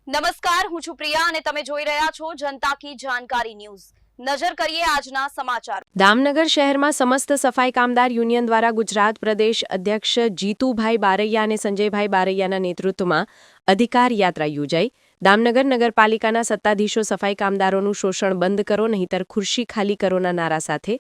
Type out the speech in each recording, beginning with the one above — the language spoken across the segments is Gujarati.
નમસ્કાર, હું છું પ્રિયા અને તમે જોઈ રહ્યા છો જનતા કી જાણકારી ન્યૂઝ। નજર કરીએ આજના સમાચાર। દામનગર શહેરમાં સમસ્ત સફાઈ કામદાર યુનિયન દ્વારા ગુજરાત પ્રદેશ અધ્યક્ષ જીતુભાઈ બારૈયા અને સંજયભાઈ બારૈયાના નેતૃત્વમાં અધિકાર યાત્રા યોજાઈ। દામનગર નગરપાલિકાના સત્તાધીશો સફાઈ કામદારોનું શોષણ બંધ કરો નહીંતર ખુરશી ખાલી કરોના નારા સાથે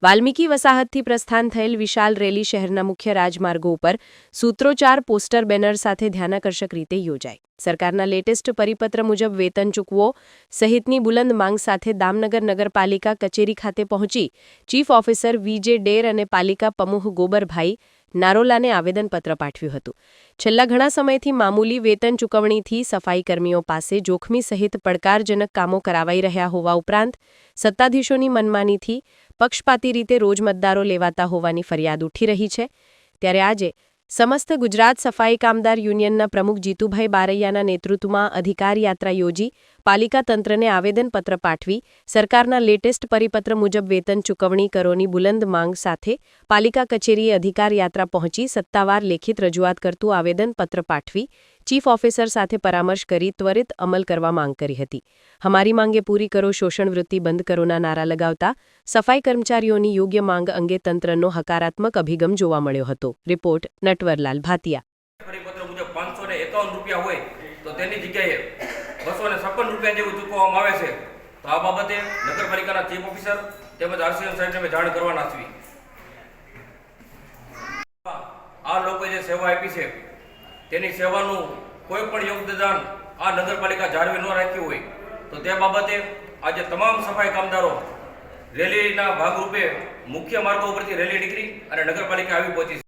વાલ્મીકી વસાહતથી પ્રસ્થાન થયેલ વિશાળ રેલી શહેરના મુખ્ય રાજમાર્ગો ઉપર સૂત્રોચ્ચાર પોસ્ટર બેનર સાથે ધ્યાનાકર્ષક રીતે યોજાઈ। સરકારના લેટેસ્ટ પરિપત્ર મુજબ વેતન ચૂકવો સહિતની બુલંદ માંગ સાથે દામનગર નગરપાલિકા કચેરી ખાતે પહોંચી ચીફ ઓફિસર વીજે ડેર અને પાલિકા પ્રમુખ ગોબરભાઈ નારોલાને આવેદનપત્ર પાઠવ્યું હતું। છેલ્લા ઘણા સમયથી મામૂલી વેતન ચૂકવણીથી સફાઈ કર્મીઓ પાસે જોખમી સહિત પડકારજનક કામો કરાવાઈ રહ્યા હોવા ઉપરાંત સત્તાધીશોની મનમાનીથી પક્ષપાતી રીતે રોજ મતદારો લેવાતા હોવાની ફરિયાદ ઉઠી રહી છે। ત્યારે આજે સમસ્ત ગુજરાત સફાઈ કામદાર યુનિયનના પ્રમુખ જીતુભાઈ બારૈયાના નેતૃત્વમાં અધિકાર યાત્રા યોજી પાલિકા તંત્રને આવેદનપત્ર પાઠવી સરકારના લેટેસ્ટ પરિપત્ર મુજબ વેતન ચૂકવણી કરોની બુલંદ માંગ સાથે પાલિકા કચેરીએ અધિકાર યાત્રા પહોંચી સત્તાવાર લેખિત રજૂઆત કરતું આવેદનપત્ર પાઠવી ચીફ ઓફિસર સાથે પરામર્શ કરી ત્વરિત અમલ કરવા માંગ કરી હતી। હમારી માંગે પૂરી કરો, શોષણ વૃત્તિ બંધ કરોના નારા લગાવતા સફાઈ કર્મચારીઓની યોગ્ય માંગ અંગે તંત્રનો હકારાત્મક અભિગમ જોવા મળ્યો હતો। રિપોર્ટ નટવરલાલ ભાતિયા। પરિપત્ર મુજબ 551 રૂપિયા હોય તો તેની જગ્યાએ 256 રૂપિયા જેવું ચૂકવવામાં આવે છે, તો આ બાબતે નગરપાલિકાના ચીફ ઓફિસર તેમજ આરસીએમ સાહેબને જાણ કરવાના છીએ। આ લોકોએ જે સેવા આપી છે તેની સેવાનું કોઈ પણ યોગદાન આ નગરપાલિકા જાળવી ન રાખ્યું હોય તો તે બાબતે આજે તમામ સફાઈ કામદારો રેલીના ભાગરૂપે મુખ્ય માર્ગો ઉપરથી રેલી નીકળી અને નગરપાલિકા આવી પહોંચી છે।